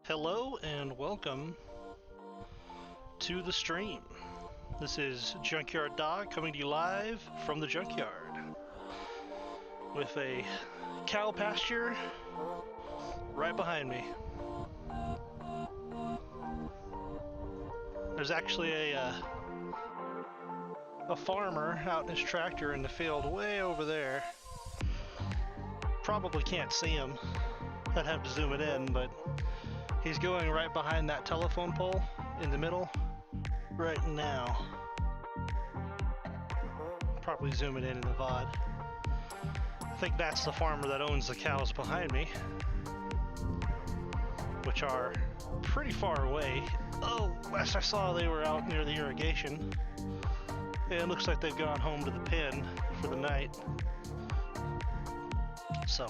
Hello and welcome to the stream. This is Junkyard Dog coming to you live from the junkyard with a cow pasture right behind me. There's actually a farmer out in his tractor in the field way over there. Probably can't see him. I'd have to zoom it in, but he's going right behind that telephone pole in the middle right now. Probably zoom it in the VOD. I think that's the farmer that owns the cows behind me, which are pretty far away. Oh, last I saw they were out near the irrigation. It looks like they've gone home to the pen for the night. So,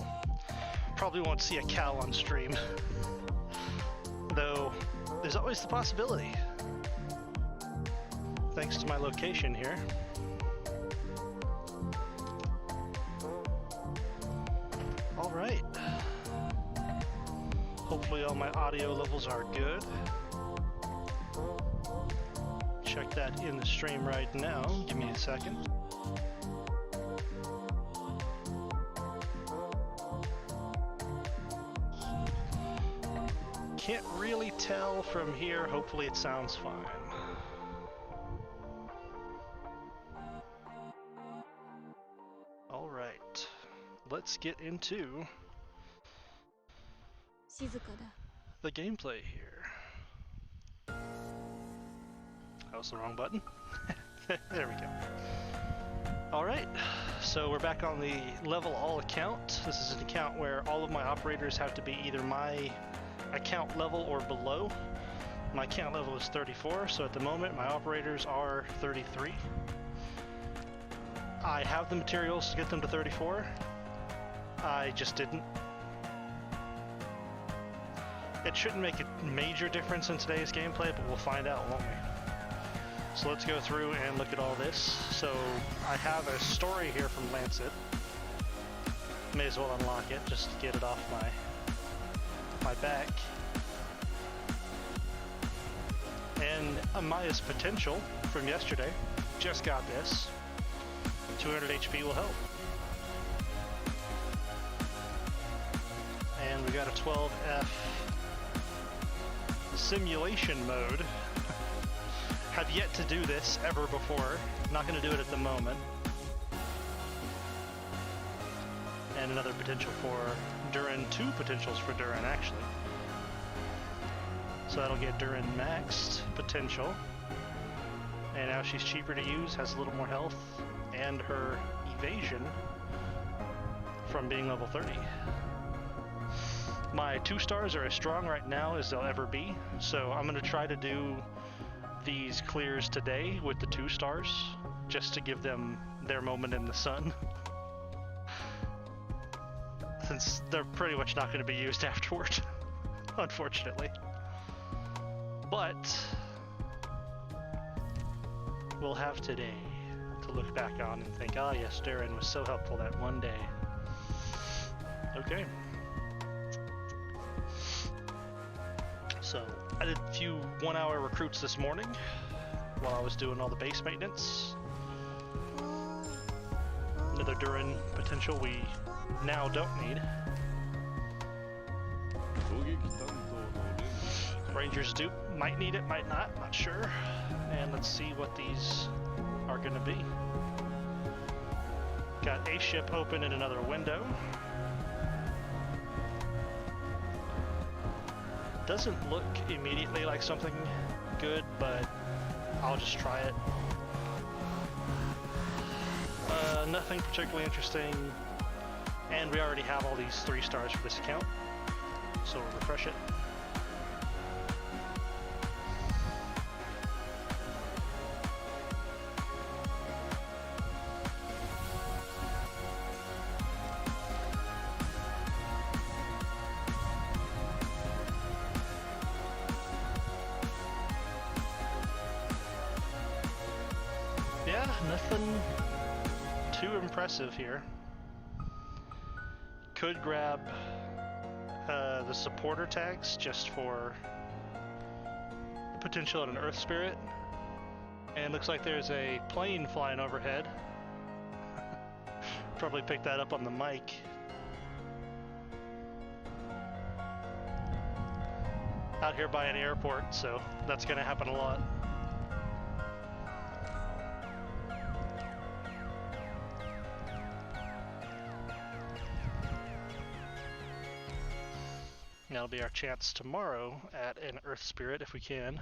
probably won't see a cow on stream. Though, there's always the possibility. Thanks to my location here. Alright. Hopefully all my audio levels are good. Check that in the stream right now. Give me a second. Can't really tell from here. Hopefully it sounds fine. All right, let's get into the gameplay here. That was the wrong button. There we go. All right, so we're back on the level all account. This is an account where all of my operators have to be either my account level or below. My account level is 34, so at the moment my operators are 33. I have the materials to get them to 34. I just didn't. It shouldn't make a major difference in today's gameplay, but we'll find out, won't we? So let's go through and look at all this. So I have a story here from Lancet. May as well unlock it just to get it off my back. And Amaya's potential from yesterday. Just got this. 200 HP will help. And we got a 12F simulation mode. Have yet to do this ever before. Not going to do it at the moment. And another potential for Duran, 2 potentials for Duran actually. So that'll get Duran maxed potential. And now she's cheaper to use, has a little more health, and her evasion from being level 30. My 2 stars are as strong right now as they'll ever be, so I'm going to try to do these clears today with the 2 stars, just to give them their moment in the sun. Since they're pretty much not going to be used afterward, unfortunately. But we'll have today to look back on and think, ah yes, Darren was so helpful that one day. Okay. So, I did a few 1-hour recruits this morning while I was doing all the base maintenance. Another Duran potential we now don't need. Ranger's dupe, might need it, might not, not sure. And let's see what these are going to be. Got a ship open in another window. Doesn't look immediately like something good, but I'll just try it. Nothing particularly interesting. And we already have all these 3 stars for this account. So we'll refresh it. Yeah, nothing too impressive here. Could grab the the supporter tags just for the potential of an Earth Spirit. And it looks like there's a plane flying overhead. Probably picked that up on the mic. Out here by an airport, so that's going to happen a lot. That'll be our chance tomorrow at an Earth Spirit if we can.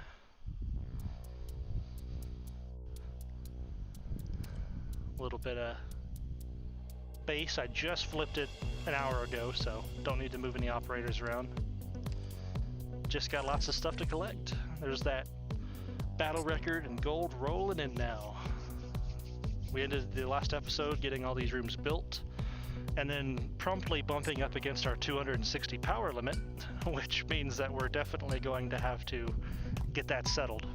A little bit of base. I just flipped it an hour ago, so don't need to move any operators around. Just got lots of stuff to collect. There's that battle record and gold rolling in now. We ended the last episode getting all these rooms built, and then promptly bumping up against our 260 power limit, which means that we're definitely going to have to get that settled,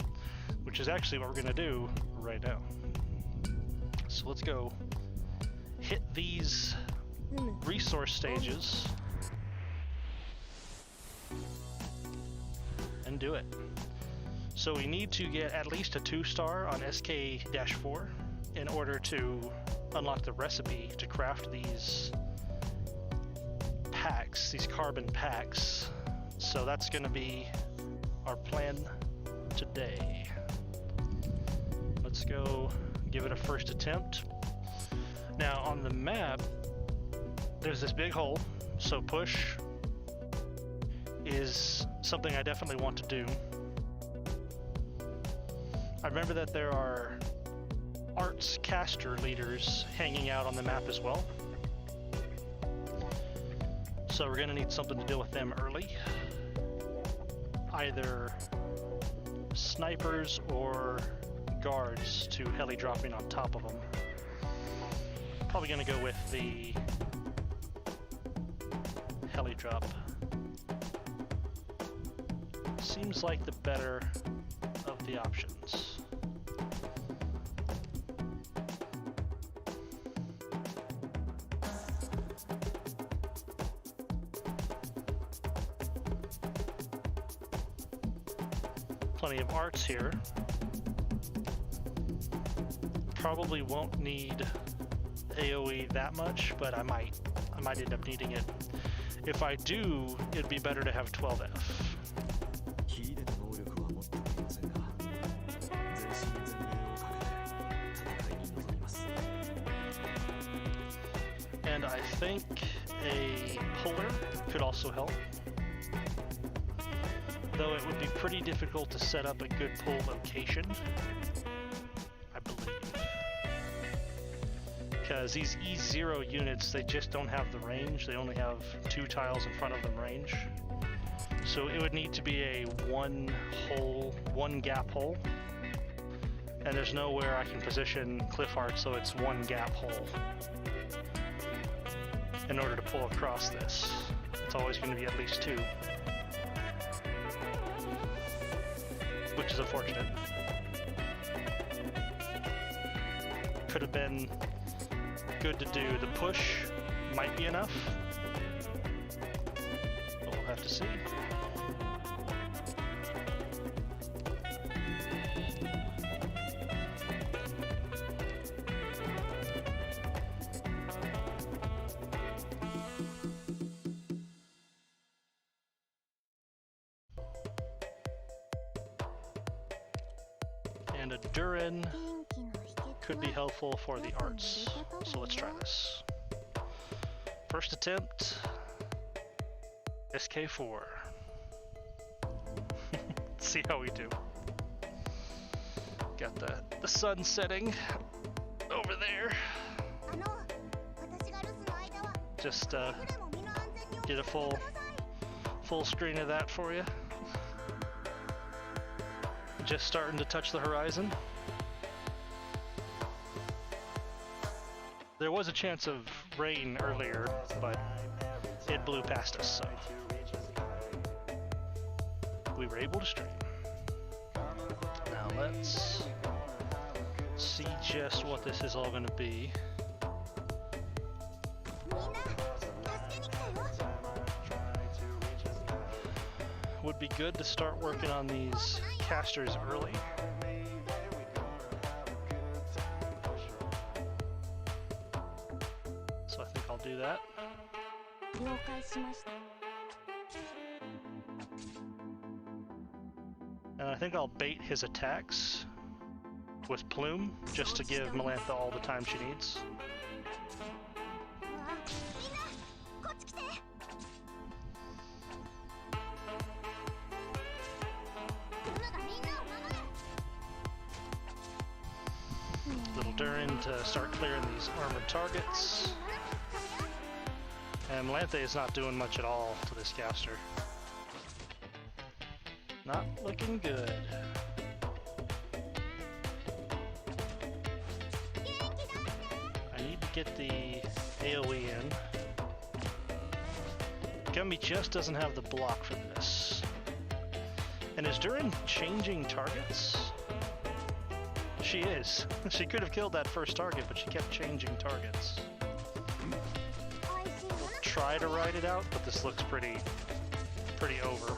which is actually what we're going to do right now. So let's go hit these resource stages and do it. So we need to get at least a 2-star on SK-4 in order to unlock the recipe to craft these packs, these carbon packs. So that's going to be our plan today. Let's go give it a first attempt. Now on the map, there's this big hole, so push is something I definitely want to do. I remember that there are arts caster leaders hanging out on the map as well. So we're going to need something to deal with them early. Either snipers or guards to heli dropping on top of them. Probably going to go with the heli drop. Seems like the better of the options. Plenty of arts here. Probably won't need AoE that much, but I might end up needing it. If I do, it'd be better to have 12F. And I think a puller could also help. Though it would be pretty difficult to set up a good pull location, I believe. Because these E0 units, they just don't have the range. They only have 2 tiles in front of them range. So it would need to be a one gap hole. And there's nowhere I can position cliff art so it's one gap hole in order to pull across this. It's always going to be at least 2. Which is unfortunate. Could have been good to do. The push might be enough. But we'll have to see. And a Durin could be helpful for the arts. So let's try this. First attempt, SK4. See how we do. Got the sun setting over there. Just get a full screen of that for you. Just starting to touch the horizon. There was a chance of rain earlier, but it blew past us, so we were able to stream. Now let's see just what this is all going to be. would be good to start working on these casters early. So I think I'll do that. And I think I'll bait his attacks with Plume, just to give Melantha all the time she needs. Little Durin to start clearing these armored targets. And Melantha is not doing much at all to this caster. Not looking good. I need to get the AoE in. Gumby just doesn't have the block for this. And is Durin changing targets? She is. She could have killed that first target, but she kept changing targets. We'll try to ride it out, but this looks pretty over.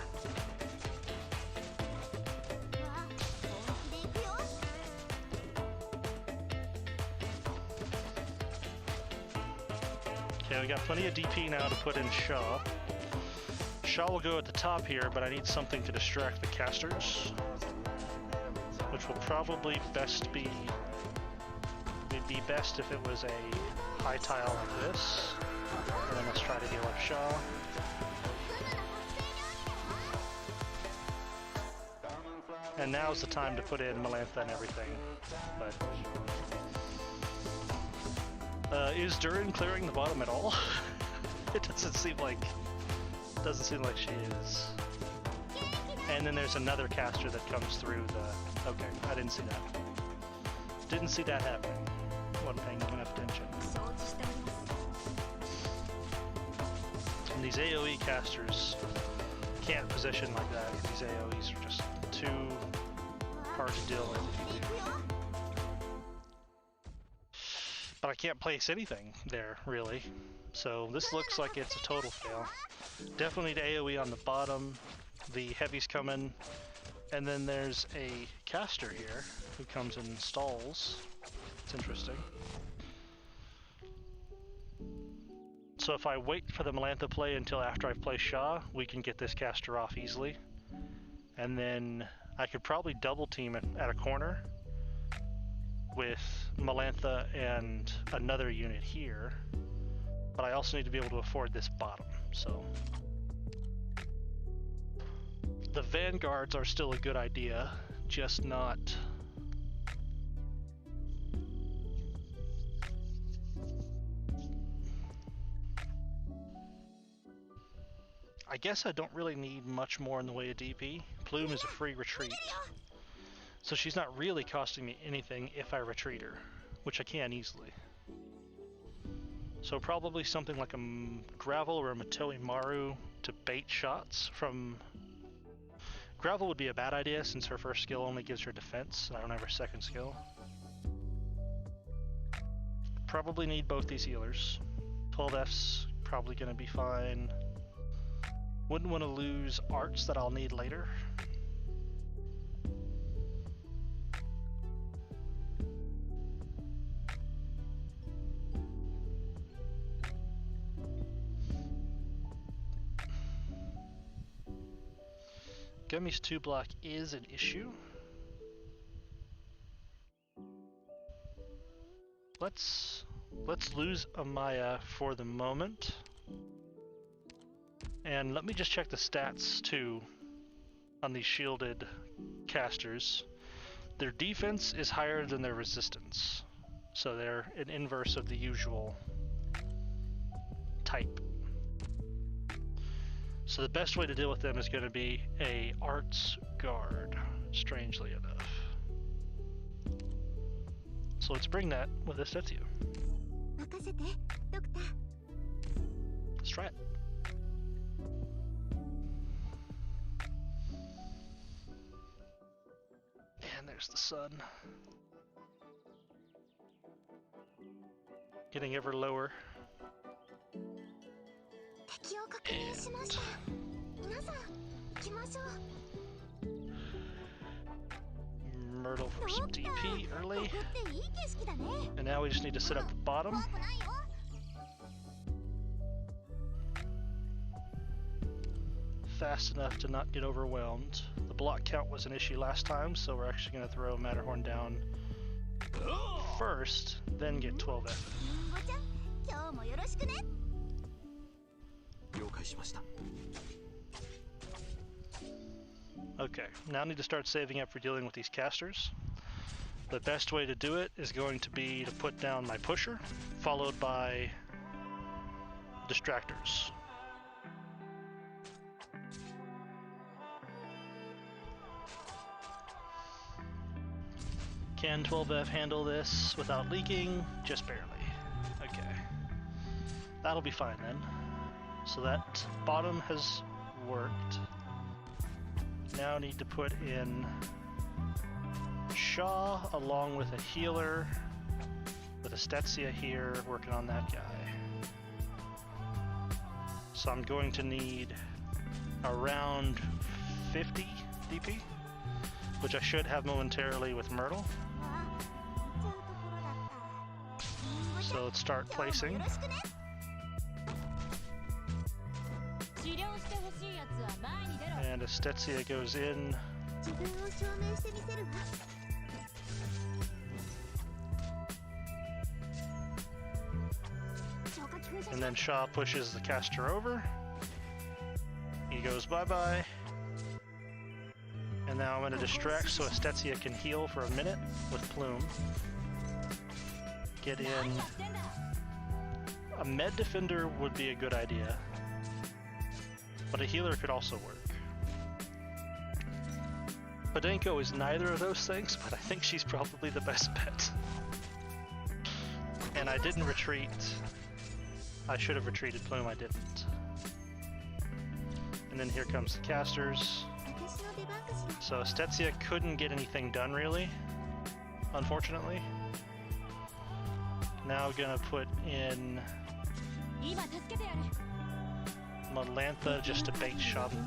Okay, we got plenty of DP now to put in Shaw. Shaw will go at the top here, but I need something to distract the casters, which will probably best be... It'd be best if it was a high tile like this. And then let's try to deal with Shaw. And now's the time to put in Melantha and everything. But is Durin clearing the bottom at all? It doesn't seem like she is. And then there's another caster that comes through the... Okay, I didn't see that. Didn't see that happening. Wasn't paying enough attention. And these AoE casters can't position like that. These AoEs are just too hard to deal with if you do. But I can't place anything there, really. So this looks like it's a total fail. Definitely need AoE on the bottom. The heavy's coming. And then there's a caster here who comes and stalls. It's interesting. So if I wait for the Melantha play until after I've played Shaw, we can get this caster off easily. And then I could probably double team it at a corner with Melantha and another unit here. But I also need to be able to afford this bottom, so... The vanguards are still a good idea, just not... I guess I don't really need much more in the way of DP. Plume is a free retreat, so she's not really costing me anything if I retreat her, which I can easily. So probably something like a Gravel or a Matoi Maru to bait shots from... Gravel would be a bad idea since her first skill only gives her defense, and I don't have her second skill. Probably need both these healers. 12F's probably going to be fine. Wouldn't want to lose arts that I'll need later. Gummy's 2 block is an issue. Let's lose Amaya for the moment. And let me just check the stats too on these shielded casters. Their defense is higher than their resistance, so they're an inverse of the usual type. So the best way to deal with them is going to be a Arts Guard, strangely enough. So let's bring that with us, that's you. Let's try it. And there's the sun. Getting ever lower. And Myrtle for some DP early. And now we just need to set up the bottom. Fast enough to not get overwhelmed. The block count was an issue last time, so we're actually going to throw Matterhorn down first, then get 12F. Okay, now I need to start saving up for dealing with these casters. The best way to do it is going to be to put down my pusher, followed by distractors. Can 12F handle this without leaking? Just barely. Okay. That'll be fine then. So that bottom has worked. Now I need to put in Shaw along with a healer with a Stetsia here working on that guy. So I'm going to need around 50 DP, which I should have momentarily with Myrtle. So let's start placing. And Estetsia goes in. And then Shaw pushes the caster over. He goes bye-bye. And now I'm going to distract so Estetsia can heal for a minute with Plume. Get in. A med defender would be a good idea, but a healer could also work. Podenko is neither of those things, but I think she's probably the best bet. And I didn't retreat. I should have retreated Plume, I didn't. And then here comes the casters. So Stetsia couldn't get anything done really, unfortunately. Now gonna put in Malantha just to bait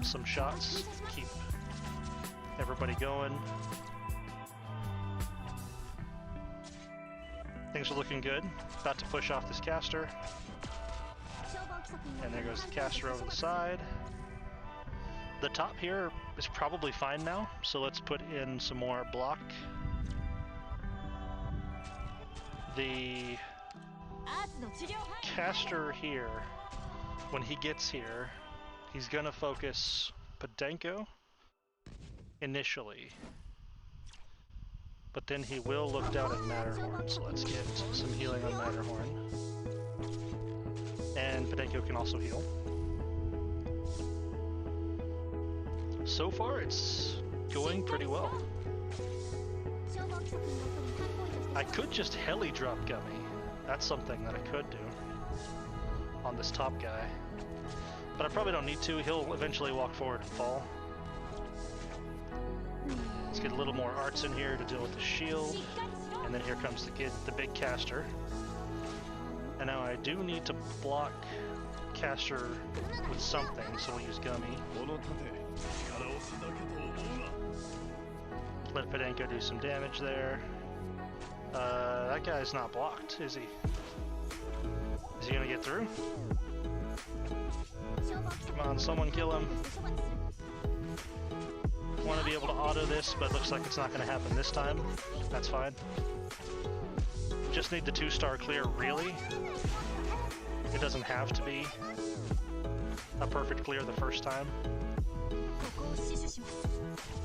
some shots, keep everybody going. Things are looking good. About to push off this caster. And there goes the caster over the side. The top here is probably fine now, so let's put in some more block. The caster here, when he gets here, he's gonna focus Podenko initially, but then he will look down at Matterhorn, so let's get some healing on Matterhorn. And Podenko can also heal. So far it's going pretty well. I could just heli drop Gummy. That's something that I could do on this top guy. But I probably don't need to. He'll eventually walk forward and fall. Let's get a little more arts in here to deal with the shield. And then here comes the big caster. And now I do need to block caster with something, so we'll use Gummy. Let Podenko do some damage there. That guy's not blocked, is he? Is he gonna get through? Come on, someone kill him. Want to be able to auto this, but looks like it's not gonna happen this time. That's fine. Just need the 2-star clear, really. It doesn't have to be a perfect clear the first time.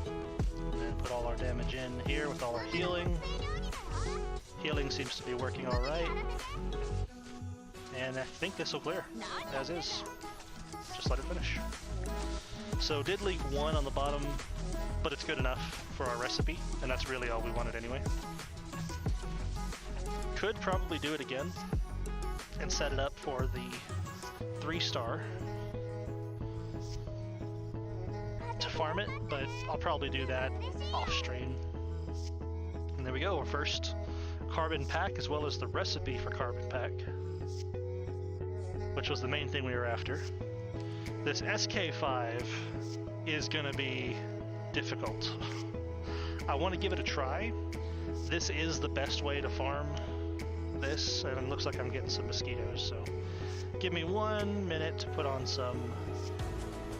And then put all our damage in here with all our healing. Healing seems to be working alright. And I think this will clear, as is. Just let it finish. So did leak 1 on the bottom, but it's good enough for our recipe, and that's really all we wanted anyway. Could probably do it again and set it up for the 3-star to farm it, but I'll probably do that off stream. And there we go, our first carbon pack, as well as the recipe for carbon pack, which was the main thing we were after. This SK5 is gonna be difficult. I want to give it a try. This is the best way to farm this, and it looks like I'm getting some mosquitoes, so give me 1 minute to put on some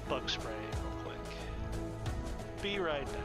bug spray real quick. Be right back.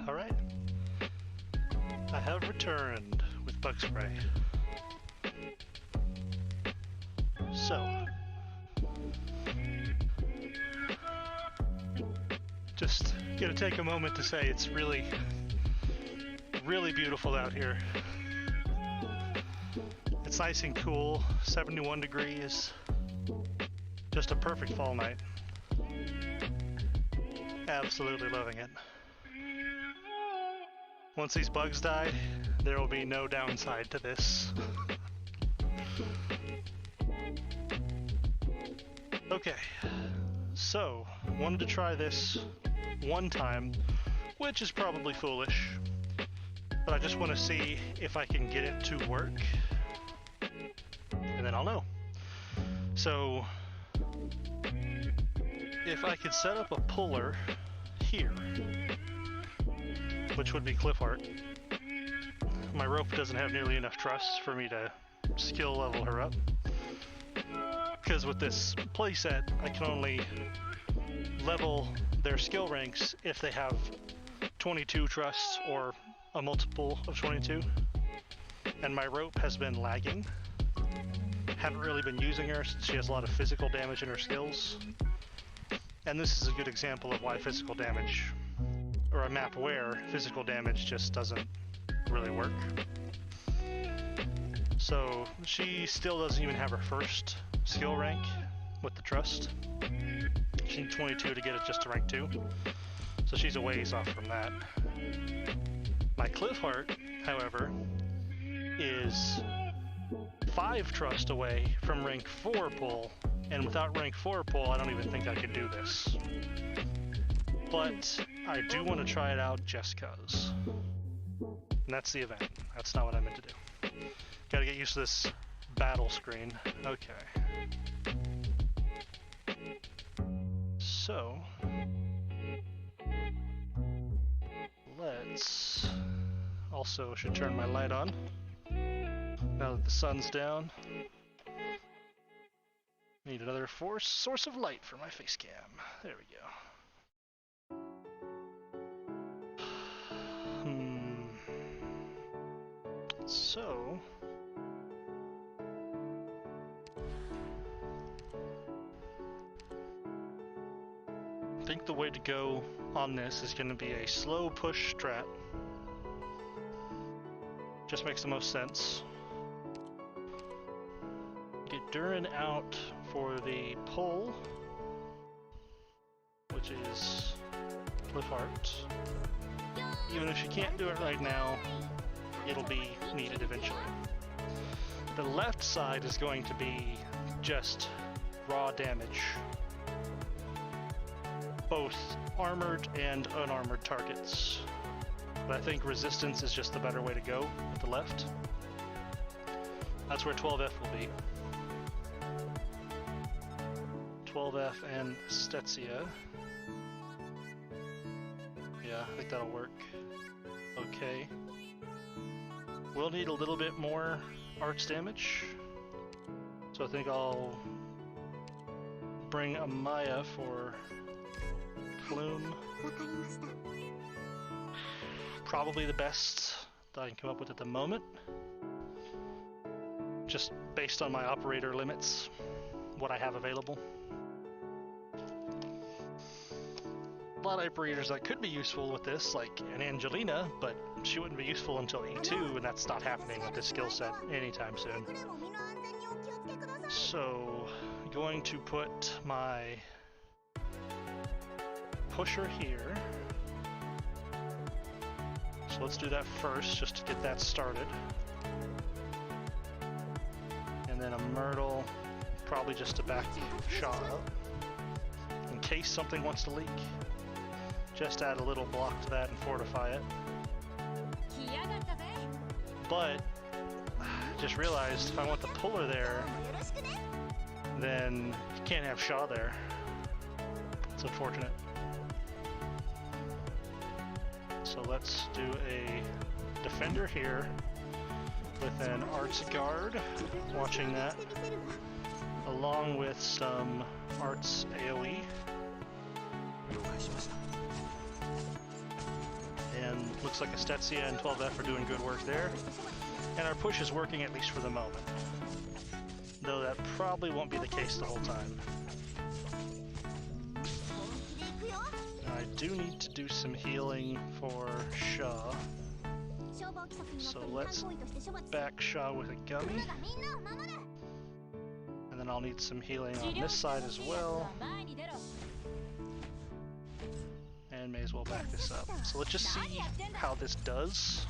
Alright, I have returned with bug spray. So, just gonna take a moment to say it's really, really beautiful out here. It's nice and cool, 71 degrees, just a perfect fall night. Absolutely loving it. Once these bugs die, there will be no downside to this. Okay, so wanted to try this one time, which is probably foolish, but I just want to see if I can get it to work, and then I'll know. So, if I could set up a puller here, which would be cliff art. My rope doesn't have nearly enough truss for me to skill level her up. Because with this playset, I can only level their skill ranks if they have 22 truss or a multiple of 22. And my rope has been lagging. Haven't really been using her since she has a lot of physical damage in her skills. And this is a good example of why physical damage, or a map where physical damage just doesn't really work. So she still doesn't even have her first skill rank with the trust. She needs 22 to get it just to rank 2. So she's a ways off from that. My cliff heart, however, is 5 trust away from rank 4 pull, and without rank 4 pull, I don't even think I could do this. But I do want to try it out just cause. And that's the event. That's not what I meant to do. Gotta get used to this battle screen. Okay. So, let's also should turn my light on now that the sun's down. Need another source of light for my face cam. There we go. So, think the way to go on this is going to be a slow push strat. Just makes the most sense. Get Durin out for the pull, which is Cliff Art. Even if she can't do it right now, it'll be needed eventually. The left side is going to be just raw damage. Both armored and unarmored targets. But I think resistance is just the better way to go with the left. That's where 12F will be. 12F and Stetsia. Yeah, I think that'll work. Okay. We'll need a little bit more arts damage. So I think I'll bring Amaya for Plume. Probably the best that I can come up with at the moment. Just based on my operator limits, what I have available. A lot of operators that could be useful with this, like an Angelina, but she wouldn't be useful until E2, and that's not happening with this skill set anytime soon. So, going to put my pusher here. So let's do that first, just to get that started. And then a Myrtle, probably just to back Shaw up, in case something wants to leak. Just add a little block to that and fortify it. But, just realized if I want the puller there, then you can't have Shaw there. It's unfortunate. So let's do a defender here with an arts guard, watching that, along with some arts AoE. And looks like Estetsia and 12F are doing good work there. And our push is working, at least for the moment. Though that probably won't be the case the whole time. I do need to do some healing for Shaw. So let's back Shaw with a gummy. And then I'll need some healing on this side as well. And may as well back this up. So let's just see how this does.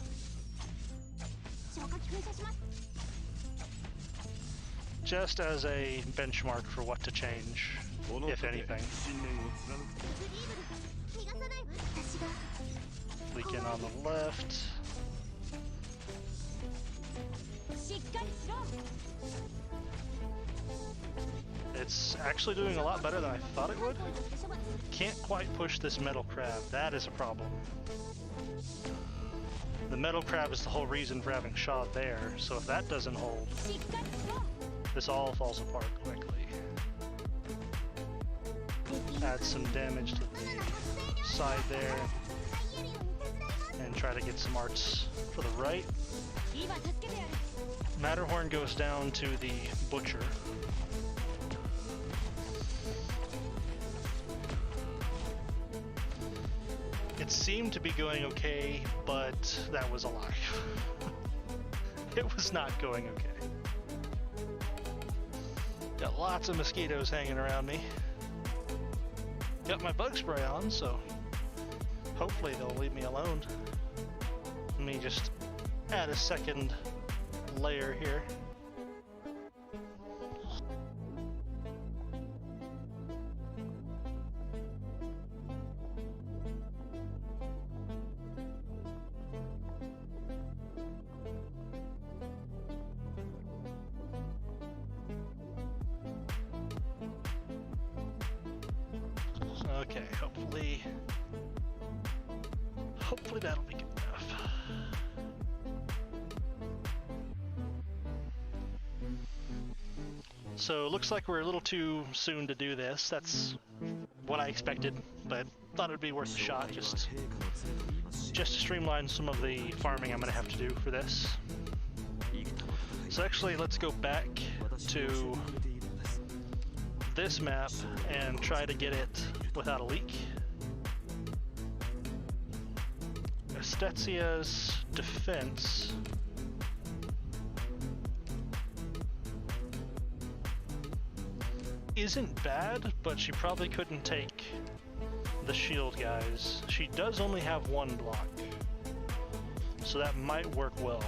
Just as a benchmark for what to change, if anything. Leak in on the left. It's actually doing a lot better than I thought it would. Can't quite push this metal crab. That is a problem. The metal crab is the whole reason for having Shaw there, so if that doesn't hold, this all falls apart quickly. Add some damage to the side there, and try to get some arts for the right. Matterhorn goes down to the Butcher. It seemed to be going okay, but that was a lie. It was not going okay. Got lots of mosquitoes hanging around me. Got my bug spray on, so hopefully they'll leave me alone. Let me just add a second layer here. Okay, hopefully that'll be good enough. So looks like we're a little too soon to do this. That's what I expected, but thought it'd be worth a shot just to streamline some of the farming I'm gonna have to do for this. So actually, let's go back to this map and try to get it without a leak. Estetsia's defense isn't bad, but she probably couldn't take the shield guys. She does only have one block, so that might work well.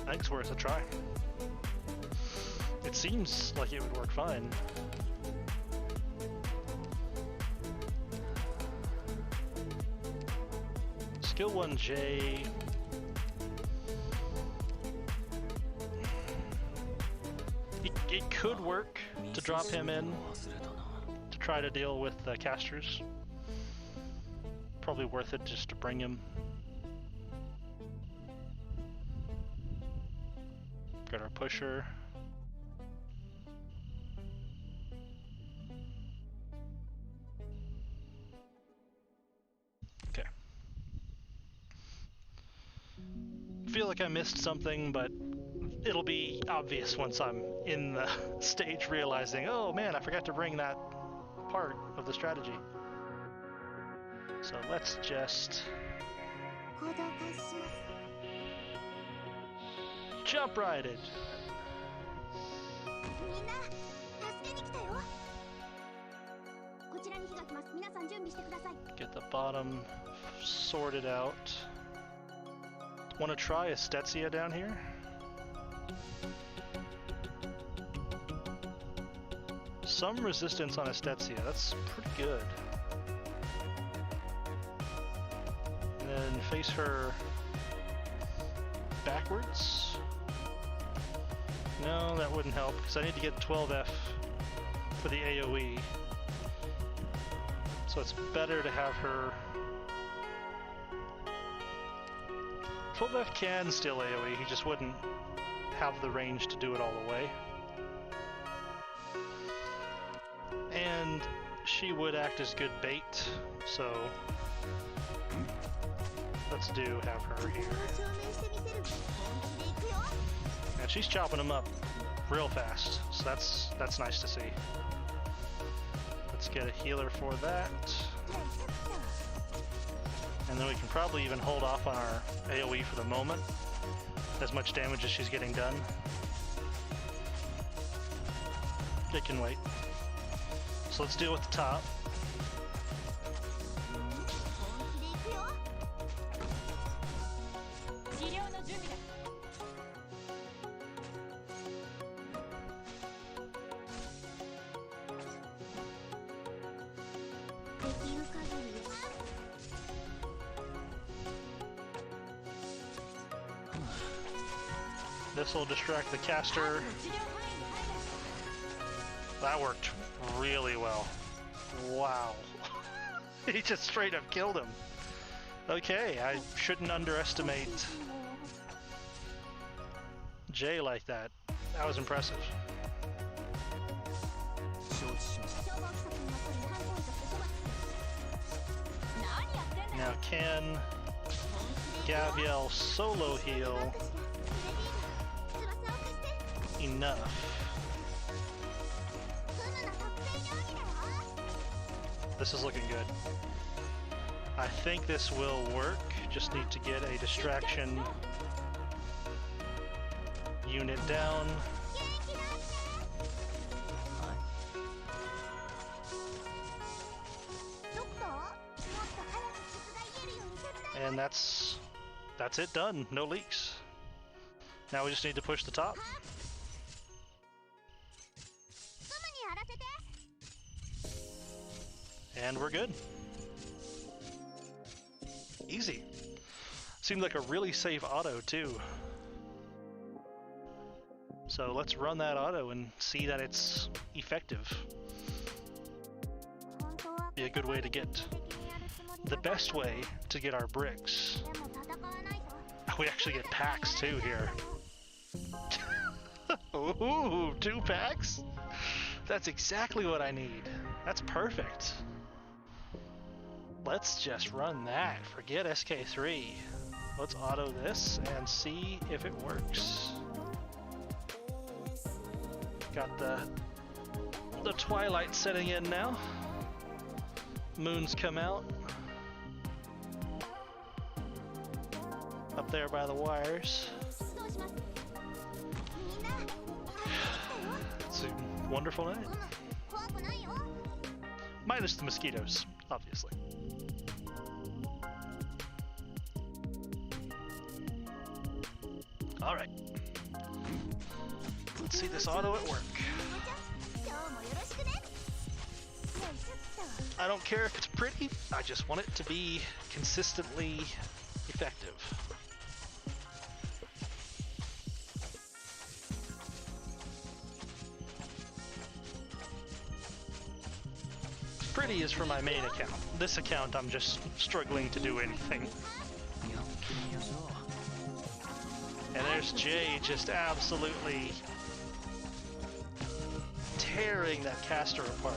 I think it's worth a try. It seems like it would work fine. Skill 1J. It could work to drop him in to try to deal with the casters. Probably worth it just to bring him. Got our pusher. Okay. Feel like I missed something, but it'll be obvious once I'm in the stage realizing, oh man, I forgot to bring that part of the strategy. So let's just jump right in. Get the bottom sorted out. Want to try Estetsia down here? Some resistance on Estetsia, that's pretty good. And then face her backwards. No, that wouldn't help, because I need to get 12F for the AoE. So it's better to have her... 12F can still AoE, he just wouldn't have the range to do it all the way. And she would act as good bait, so let's have her here. And she's chopping them up real fast, so that's nice to see. Let's get a healer for that. And then we can probably even hold off on our AoE for the moment, as much damage as she's getting done. It can wait. So let's deal with the top. This will distract the caster. That worked really well. Wow. He just straight up killed him. Okay, I shouldn't underestimate Jay like that. That was impressive. Now can Gabrielle solo heal enough? This is looking good. I think this will work. Just need to get a distraction unit down. And that's it done. No leaks. Now we just need to push the top. And we're good. Easy. Seemed like a really safe auto too. So let's run that auto and see that it's effective. Be a good way to get the best way to get our bricks. We actually get packs too here. Ooh, 2 packs? That's exactly what I need. That's perfect. Let's just run that. Forget SK3. Let's auto this and see if it works. Got the The twilight's setting in now. Moon's come out. Up there by the wires. It's a wonderful night. Minus the mosquitoes, obviously. Alright. Let's see this auto at work. I don't care if it's pretty, I just want it to be consistently effective. Pretty is for my main account. This account, I'm just struggling to do anything. And there's Jay just absolutely tearing that caster apart.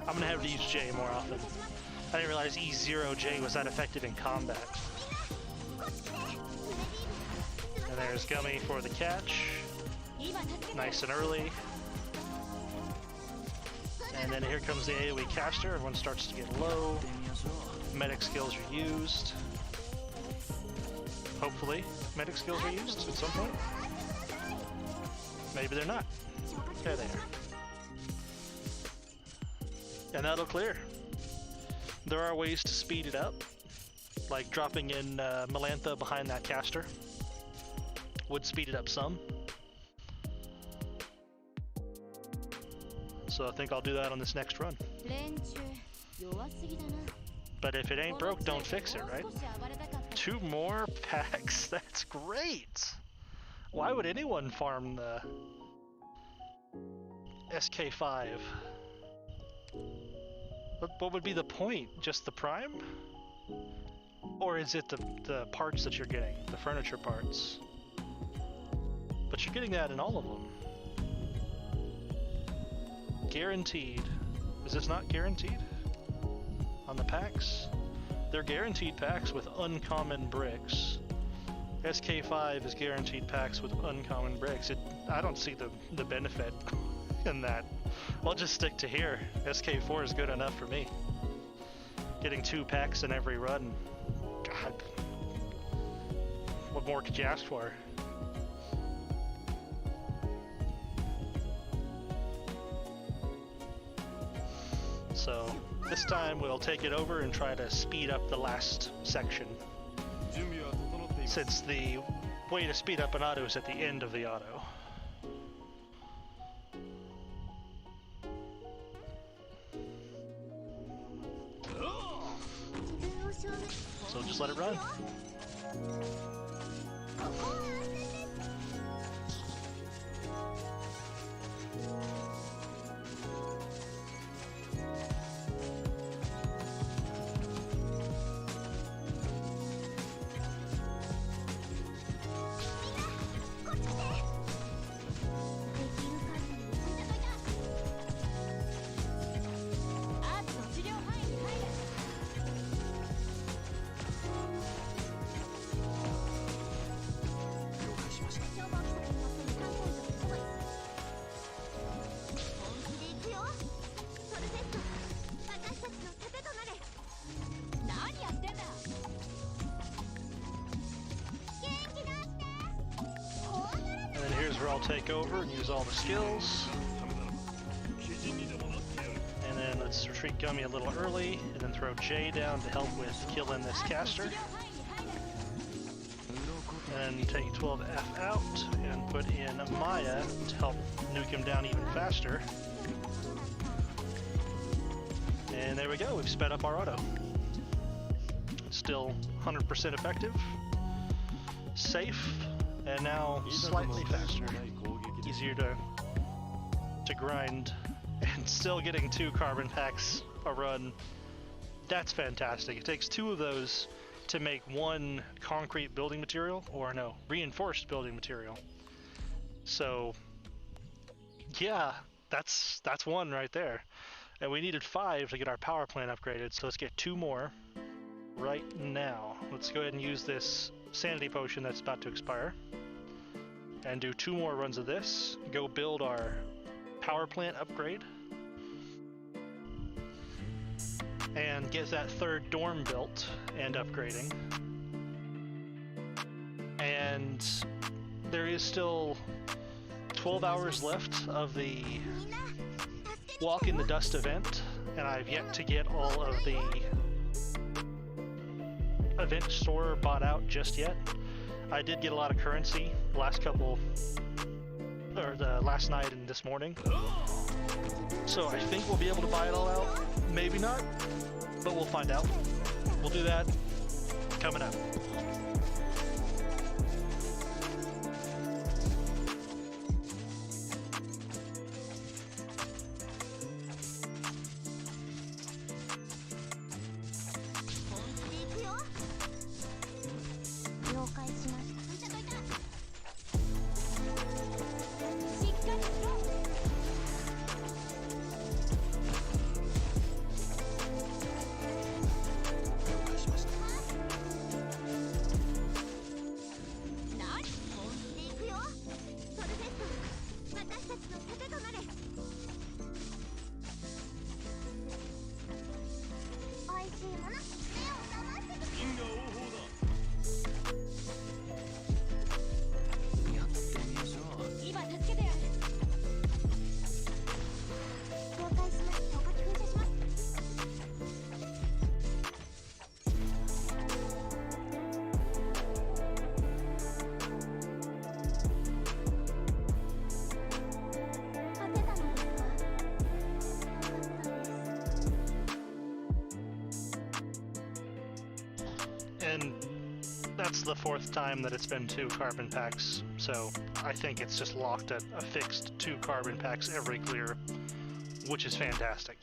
I'm gonna have to use Jay more often. I didn't realize E0 Jay was that effective in combat. And there's Gummy for the catch. Nice and early. And then here comes the AoE caster. Everyone starts to get low. Medic skills are used. Hopefully, medic skills are used at some point. Maybe they're not. There they are. And that'll clear. There are ways to speed it up, like dropping in Melantha behind that caster would speed it up some. So I think I'll do that on this next run. But if it ain't broke, don't fix it, right? 2 more packs? That's great! Why would anyone farm the SK5? What would be the point? Just the prime? Or is it the parts that you're getting? The furniture parts? But you're getting that in all of them. Guaranteed. Is this not guaranteed? On the packs? They're guaranteed packs with uncommon bricks. SK5 is guaranteed packs with uncommon bricks. I don't see the benefit in that. I'll just stick to here. SK4 is good enough for me. Getting 2 packs in every run. God. What more could you ask for? So this time we'll take it over and try to speed up the last section, since the way to speed up an auto is at the end of the auto. So just let it run. Where I'll take over and use all the skills. And then let's retreat Gummy a little early, and then throw Jay down to help with killing this caster. And then take 12F out and put in Maya to help nuke him down even faster. And there we go, we've sped up our auto. Still 100% effective, safe, and now slightly faster. Easier to grind, and still getting 2 carbon packs a run. That's fantastic. It takes 2 of those to make 1 concrete building material, or no, reinforced building material. So yeah, that's 1 right there. And we needed 5 to get our power plant upgraded, so let's get 2 more right now. Let's go ahead and use this sanity potion that's about to expire, and do 2 more runs of this, go build our power plant upgrade and get that third dorm built and upgrading. And there is still 12 hours left of the Walk in the Dust event, and I've yet to get all of the event store bought out just yet. I did get a lot of currency the last night and this morning, so I think we'll be able to buy it all out. Maybe not, but we'll find out. We'll do that coming up. And that's the fourth time that it's been 2 carbon packs, so I think it's just locked at a fixed 2 carbon packs every clear, which is fantastic.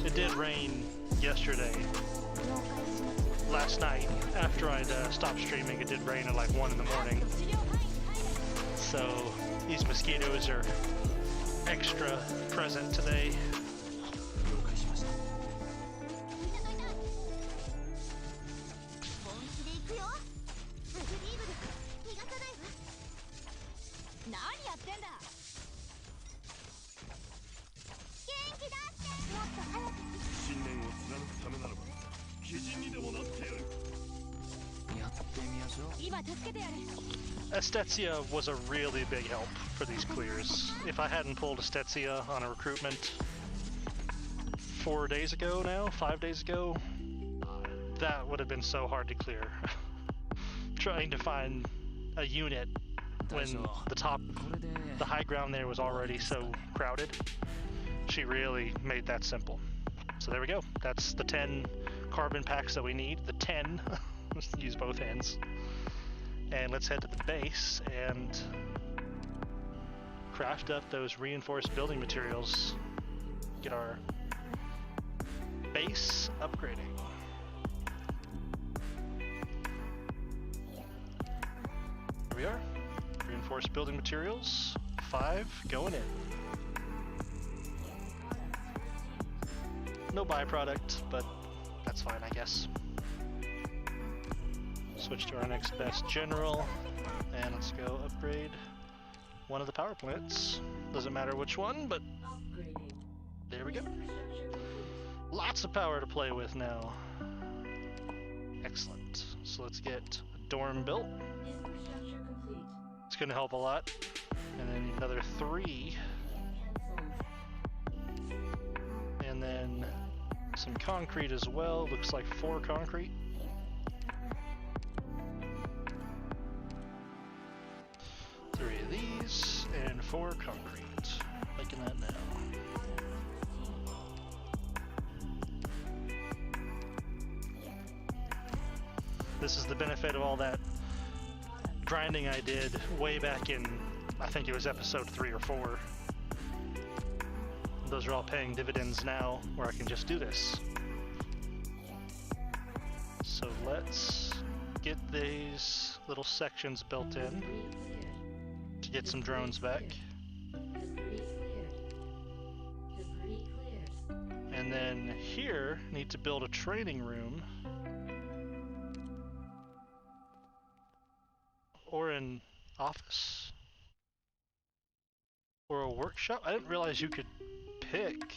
It did rain yesterday. Last night, after I'd stopped streaming, it did rain at like 1 in the morning. So these mosquitoes are extra present today. Estetia was a really big help for these clears. If I hadn't pulled Estetia on a recruitment 5 days ago, that would have been so hard to clear. Trying to find a unit when the high ground there was already so crowded. She really made that simple. So there we go. That's the 10 carbon packs that we need. The 10. Let's use both hands. And let's head to the base and craft up those reinforced building materials. Get our base upgrading. Here we are. Reinforced building materials. 5 going in. No byproduct, but that's fine, I guess. Switch to our next best general, and let's go upgrade one of the power plants. Doesn't matter which one, but there we go. Lots of power to play with now. Excellent. So let's get a dorm built. It's going to help a lot. And then another 3. And then some concrete as well. Looks like 4 concrete. 4 concrete. Making that now. This is the benefit of all that grinding I did way back in, I think it was episode 3 or 4. Those are all paying dividends now, where I can just do this. So let's get these little sections built in to get some drones back. And then here, need to build a training room. Or an office? Or a workshop? I didn't realize you could pick.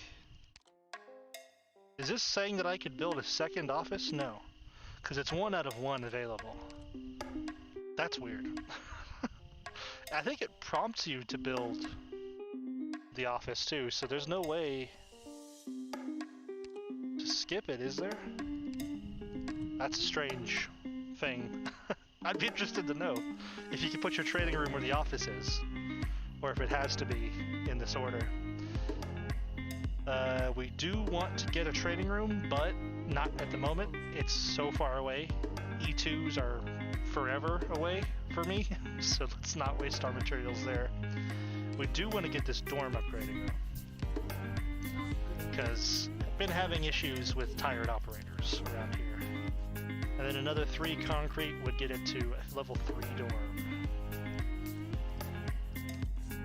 Is this saying that I could build a second office? No. Because it's 1 out of 1 available. That's weird. I think it prompts you to build the office too, so there's no way to skip it, is there? That's a strange thing. I'd be interested to know if you can put your training room where the office is, or if it has to be in this order. We do want to get a training room, but not at the moment. It's so far away. E2s are forever away for me, so let's not waste our materials there. We do want to get this dorm upgrading though, because I've been having issues with tired operators around here. And then another 3 concrete would get it to a level 3 dorm.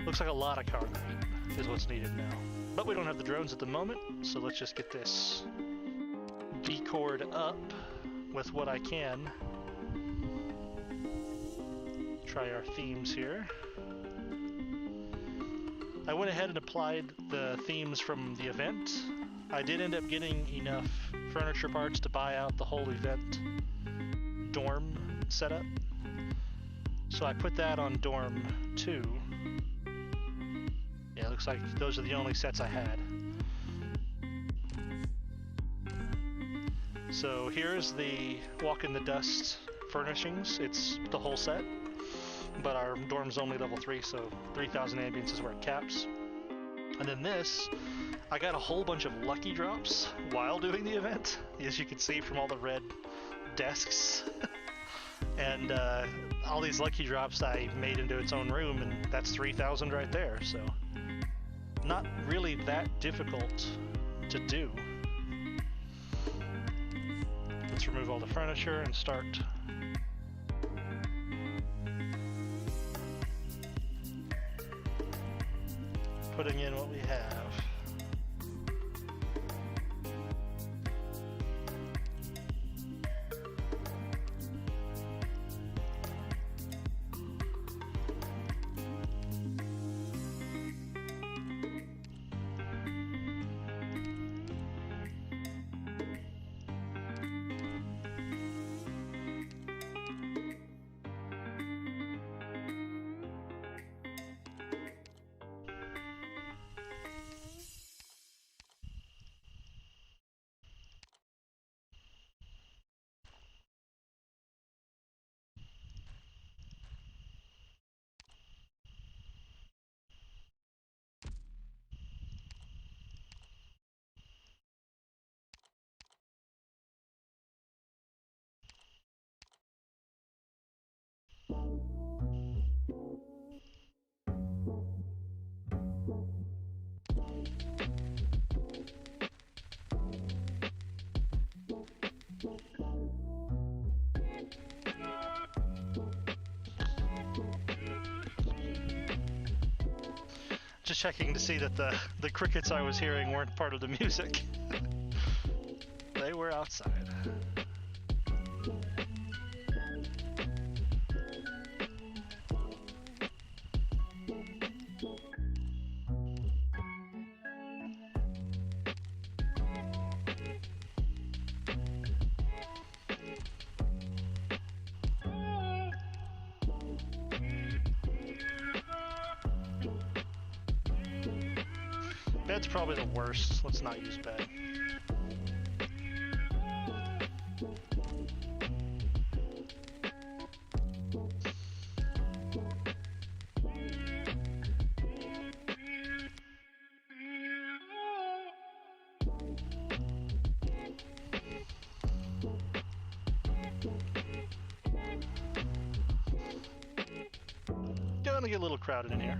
Looks like a lot of concrete is what's needed now. But we don't have the drones at the moment, so let's just get this decored up with what I can. Try our themes here. I went ahead and applied the themes from the event. I did end up getting enough furniture parts to buy out the whole event dorm setup. So I put that on dorm 2. Yeah, it looks like those are the only sets I had. So here's the Walk in the Dust furnishings. It's the whole set, but our dorm's only level 3, so 3,000 ambience is where it caps. And then this, I got a whole bunch of lucky drops while doing the event, as you can see from all the red desks. And all these lucky drops I made into its own room, and that's 3,000 right there, so not really that difficult to do. Let's remove all the furniture and start putting in what we have. Just checking to see that the crickets I was hearing weren't part of the music. They were outside. Bed's probably the worst. Let's not use bed. Gonna get a little crowded in here.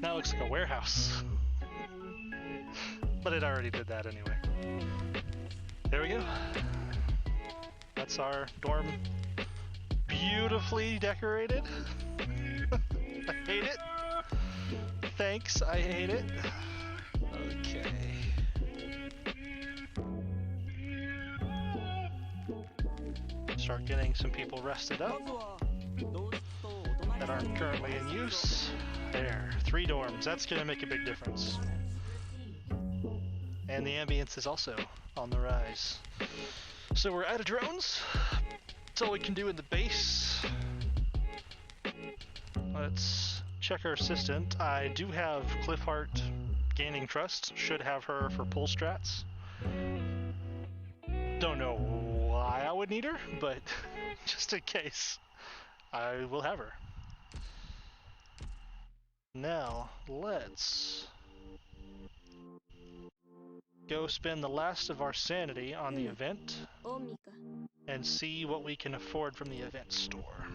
Now it looks like a warehouse. But it already did that anyway. There we go. That's our dorm. Beautifully decorated. I hate it. Thanks, I hate it. Okay. Start getting some people rested up that aren't currently in use. There, 3 dorms. That's gonna make a big difference. And the ambience is also on the rise. So we're out of drones. That's all we can do in the base. Let's check our assistant. I do have Cliffheart gaining trust. Should have her for pull strats. Don't know why I would need her, but just in case, I will have her. Now, let's go spend the last of our sanity on the event and see what we can afford from the event store.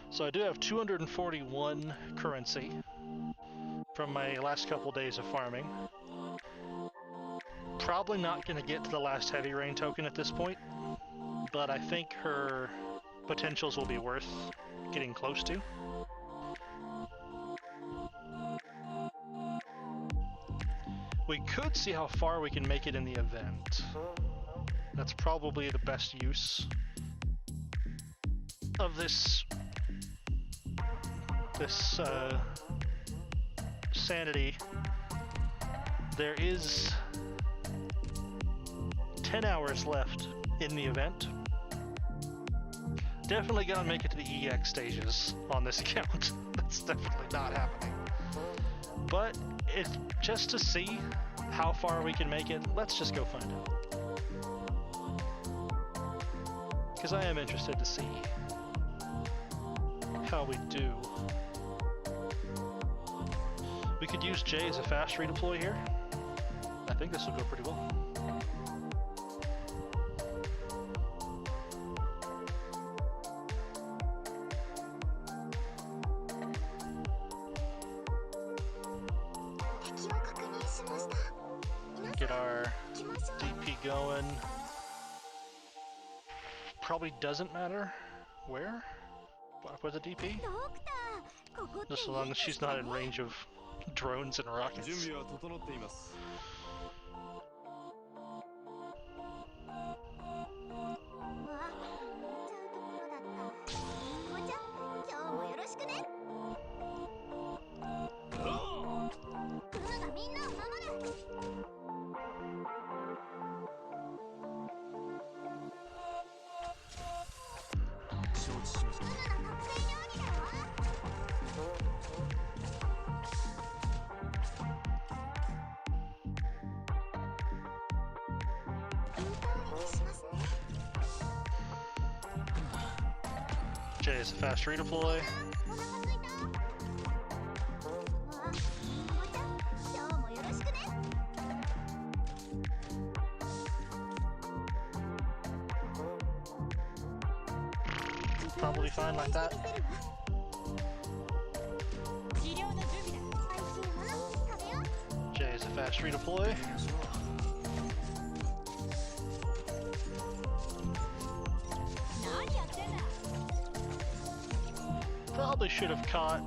So I do have 241 currency from my last couple days of farming. Probably not going to get to the last heavy rain token at this point, but I think her potentials will be worth getting close to. We could see how far we can make it in the event. That's probably the best use of this sanity. There is 10 hours left in the event. Definitely gonna make it to the EX stages on this account. That's definitely not happening. But it's just to see how far we can make it. Let's just go find out. Because I am interested to see how we do. We could use J as a fast redeploy here. I think this will go pretty well. Get our DP going. Probably doesn't matter where with a DP, just as long as she's not in range of drones and rockets. J is a fast redeploy. Probably fine like that. J is a fast redeploy. Probably should have caught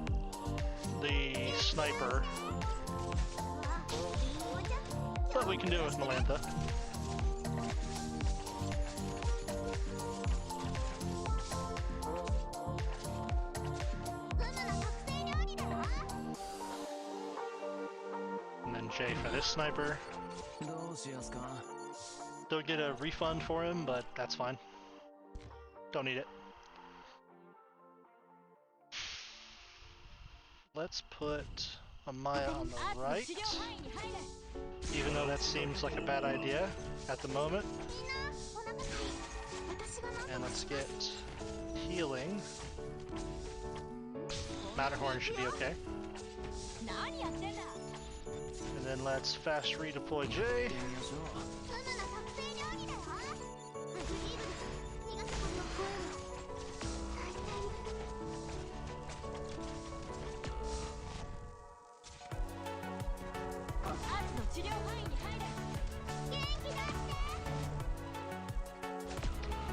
the sniper. But we can do it with Melantha. And then J for this sniper. They'll get a refund for him, but that's fine. Don't need it. Let's put a Maya on the right, even though that seems like a bad idea at the moment. And let's get healing. Matterhorn should be okay. And then let's fast redeploy J.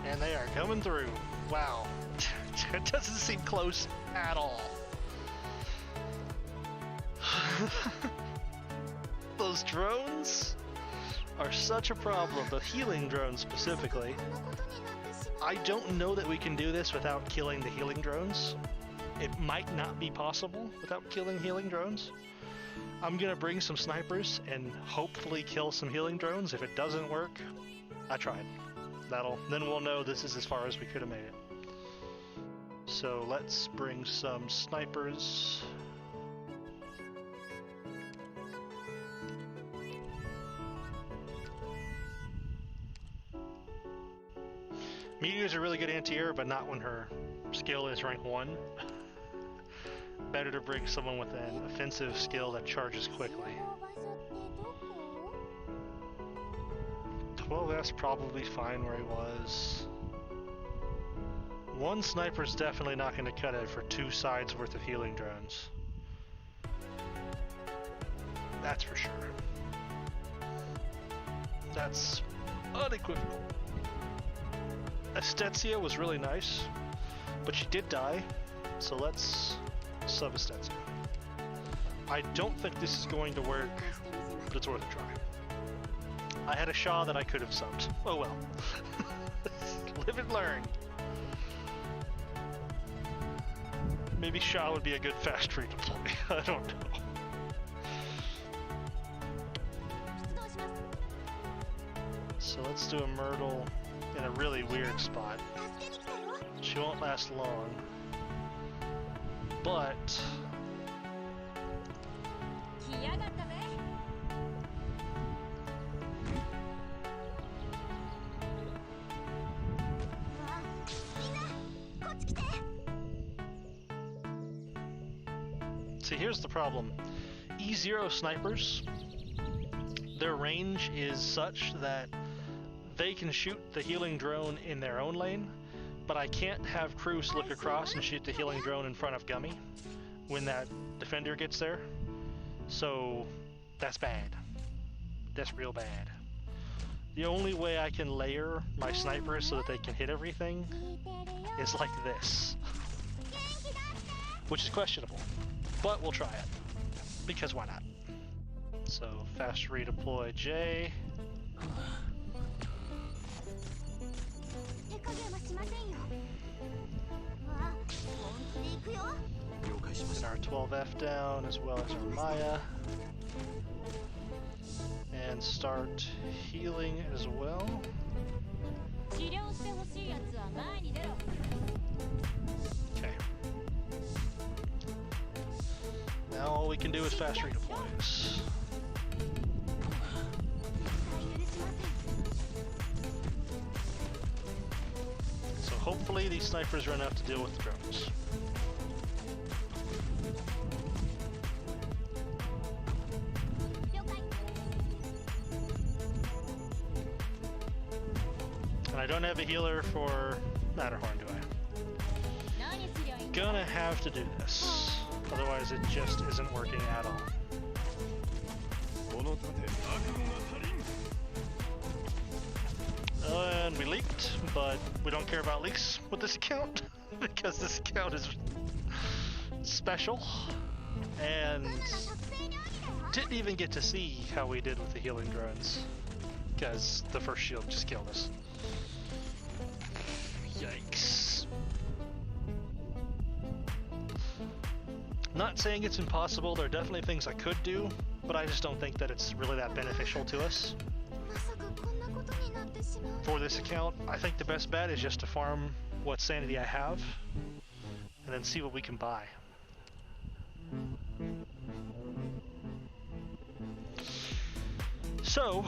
And they are coming through. Wow. It doesn't seem close at all. Those drones are such a problem. The healing drones specifically. I don't know that we can do this without killing the healing drones. It might not be possible without killing healing drones. I'm gonna bring some snipers and hopefully kill some healing drones. If it doesn't work, I tried. Then we'll know this is as far as we could have made it. So let's bring some snipers. Meteor's a really good anti-air, but not when her skill is rank 1. Better to bring someone with an offensive skill that charges quickly. 12S probably fine where he was. One sniper's definitely not going to cut it for 2 sides worth of healing drones. That's for sure. That's unequivocal. Estetia was really nice, but she did die, so let's sub Estetia. I don't think this is going to work, but it's worth a try. I had a Shaw that I could have subbed. Oh well. Live and learn. Maybe Shaw would be a good fast redeploy. I don't know. So let's do a Myrtle in a really weird spot. She won't last long. But see, here's the problem. E0 snipers, their range is such that they can shoot the healing drone in their own lane, but I can't have Cruz look across and shoot the healing drone in front of Gummy when that defender gets there. So that's bad. That's real bad. The only way I can layer my snipers so that they can hit everything is like this, which is questionable, but we'll try it, because why not? So fast redeploy J. Put our 12F down as well as our Maya. And start healing as well. Okay. Now all we can do is fast redeploys. So hopefully these snipers are enough to deal with the drones. And I don't have a healer for Matterhorn, do I? Gonna have to do this. Otherwise it just isn't working at all. And we leaked, but we don't care about leaks with this account because this account is special and Didn't even get to see how we did with the healing drones, because the first shield just killed us. Yikes. Not saying it's impossible, there are definitely things I could do, but I just don't think that it's really that beneficial to us. For this account, I think the best bet is just to farm what sanity I have, and then see what we can buy. So,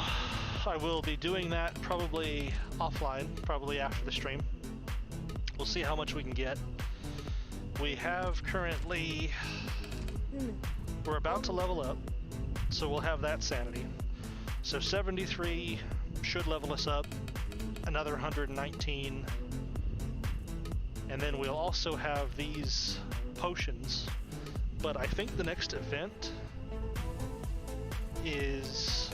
I will be doing that probably offline, probably after the stream. We'll see how much we can get. We have currently... We're about to level up, so we'll have that sanity. So 73 should level us up, another 119, and then we'll also have these potions. But I think the next event is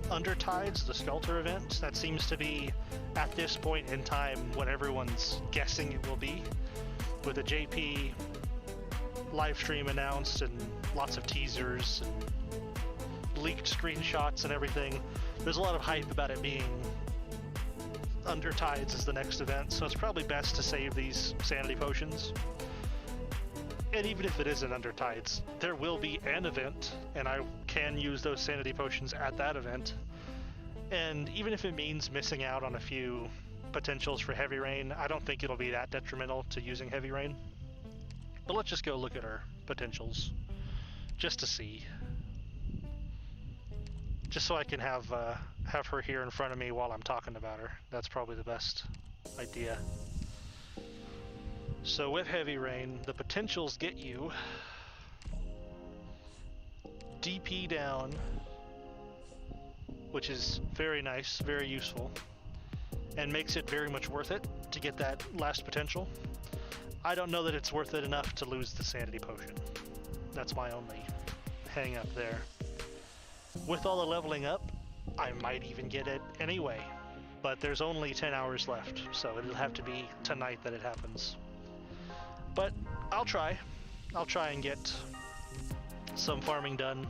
Undertides, the Skelter event. That seems to be, at this point in time, what everyone's guessing it will be, with a JP live stream announced and lots of teasers and leaked screenshots and everything. There's a lot of hype about it being Undertides as the next event, so it's probably best to save these sanity potions. And even if it isn't Undertides, there will be an event, and I can use those sanity potions at that event. And even if it means missing out on a few potentials for Heavy Rain, I don't think it'll be that detrimental to using Heavy Rain. But let's just go look at our potentials, just to see. Just so I can have her here in front of me while I'm talking about her. That's probably the best idea. So with Heavy Rain, the potentials get you DP down, which is very nice, very useful, and makes it very much worth it to get that last potential. I don't know that it's worth it enough to lose the sanity potion. That's my only hang up there. With all the leveling up, I might even get it anyway, but there's only 10 hours left, so it'll have to be tonight that it happens. But I'll try. I'll try and get some farming done.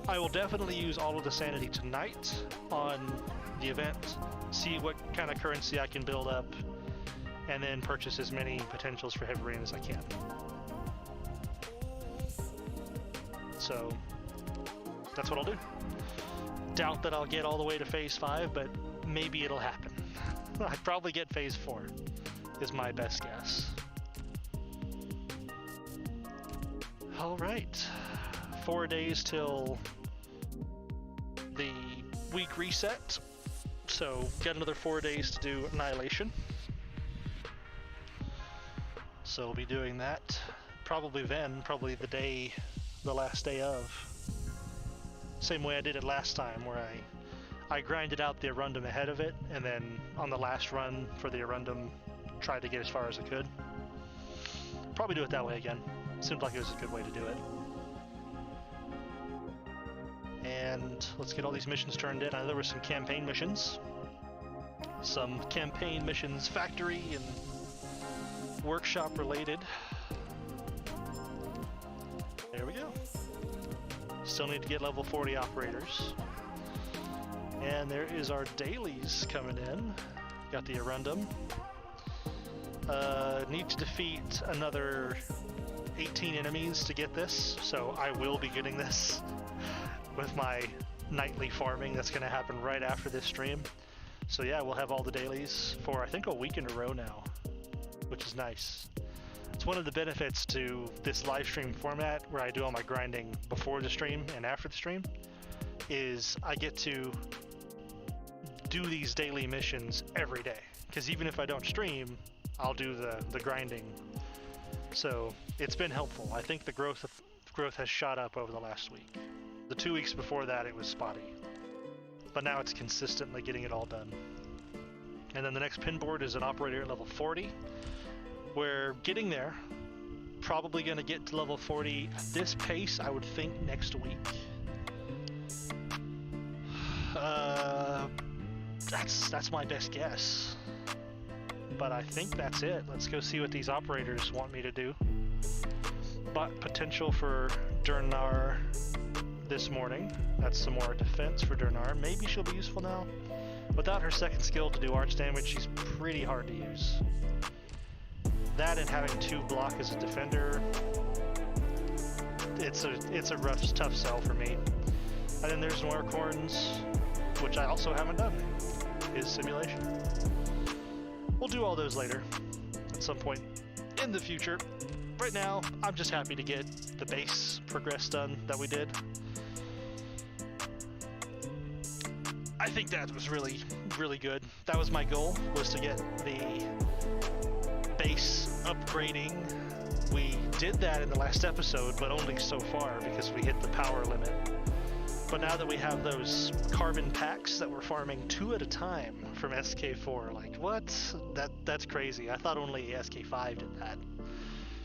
I will definitely use all of the sanity tonight on the event, see what kind of currency I can build up, and then purchase as many potentials for Heavy Rain as I can. So that's what I'll do. Doubt that I'll get all the way to phase 5, but maybe it'll happen. I'd probably get phase 4. Is my best guess. Alright, 4 days till the week reset, so got another 4 days to do Annihilation. So we'll be doing that probably then, probably the last day of. Same way I did it last time, where I grinded out the Arundum ahead of it, and then on the last run for the Arundum, tried to get as far as I could. Probably do it that way again. Seemed like it was a good way to do it. And let's get all these missions turned in. I know there were some campaign missions. Some campaign missions factory and workshop related. There we go. Still need to get level 40 operators. And there is our dailies coming in. Got the Arundum. Need to defeat another 18 enemies to get this, so I will be getting this with my nightly farming that's going to happen right after this stream. So yeah, we'll have all the dailies for I think a week in a row now, which is nice. It's one of the benefits to this live stream format where I do all my grinding before the stream and after the stream, is I get to do these daily missions every day, because even if I don't stream, I'll do the grinding. So it's been helpful. I think the growth has shot up over the last week. The 2 weeks before that it was spotty, but now it's consistently getting it all done. And then the next pin board is an operator at level 40. We're getting there. Probably going to get to level 40 at this pace, I would think, next week. That's my best guess. But I think that's it. Let's go see what these operators want me to do. Spot potential for Durnar this morning. That's some more defense for Durnar. Maybe she'll be useful now. Without her second skill to do arch damage, she's pretty hard to use. That and having 2 block as a defender, it's a rough, tough sell for me. And then there's Norcorns, which I also haven't done, is simulation. We'll do all those later, at some point in the future. Right now, I'm just happy to get the base progress done that we did. I think that was really, really good. That was my goal, was to get the base upgrading. We did that in the last episode, but only so far because we hit the power limit. But now that we have those carbon packs that we're farming 2 at a time from SK4, like what? That's crazy. I thought only SK5 did that.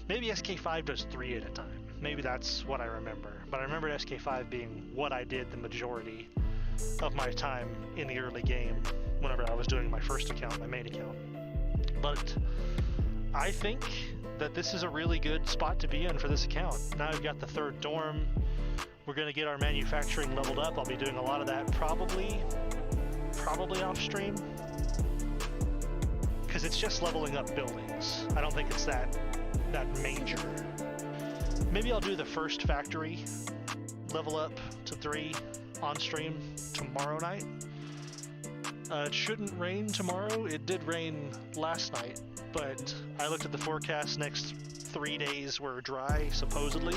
Maybe SK5 does 3 at a time. Maybe that's what I remember. But I remember SK5 being what I did the majority of my time in the early game whenever I was doing my first account, my main account. But I think that this is a really good spot to be in for this account. Now we've got the 3rd dorm. We're going to get our manufacturing leveled up. I'll be doing a lot of that probably off stream, because it's just leveling up buildings. I don't think it's that major. Maybe I'll do the first factory level up to 3 on stream tomorrow night. It shouldn't rain tomorrow. It did rain last night, but I looked at the forecast. Next 3 days were dry, supposedly.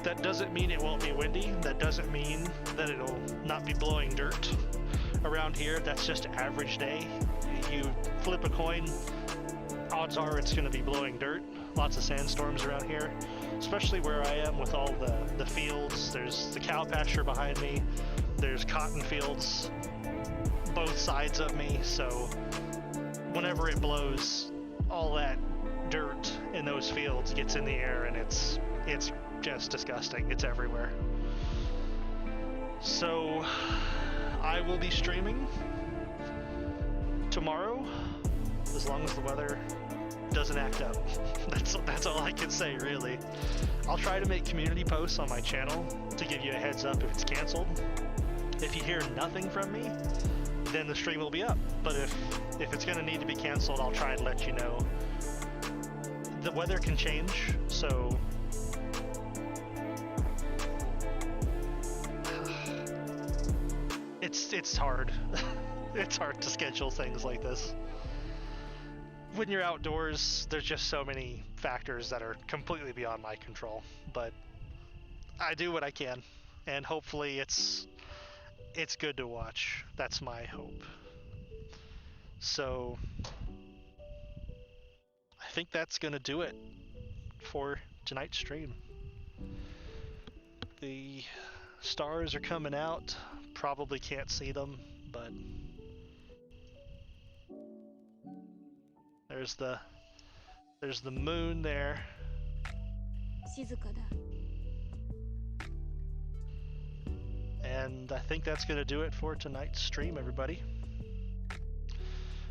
That doesn't mean it won't be windy. That doesn't mean that it'll not be blowing dirt around here. That's just an average day. You flip a coin, odds are it's going to be blowing dirt. Lots of sandstorms around here, especially where I am with all the fields. There's the cow pasture behind me. There's cotton fields both sides of me, so whenever it blows, all that dirt in those fields gets in the air, and it's just disgusting. It's everywhere. So I will be streaming tomorrow, as long as the weather doesn't act up. That's all I can say, really. I'll try to make community posts on my channel to give you a heads up if it's canceled. If you hear nothing from me, then the stream will be up. But if it's going to need to be canceled, I'll try and let you know. The weather can change, so it's hard. It's hard to schedule things like this. When you're outdoors, there's just so many factors that are completely beyond my control. But I do what I can, and hopefully it's good to watch. That's my hope. So I think that's gonna do it for tonight's stream. The stars are coming out. Probably can't see them, but there's the moon there. And I think that's going to do it for tonight's stream, everybody.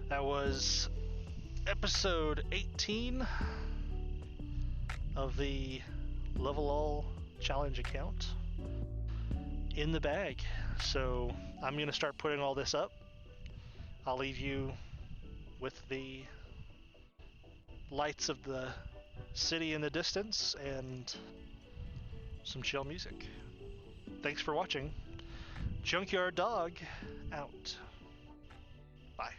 That was episode 18 of the Level All Challenge account in the bag. So I'm going to start putting all this up. I'll leave you with the lights of the city in the distance and some chill music. Thanks for watching. Junkyard Dog out. Bye.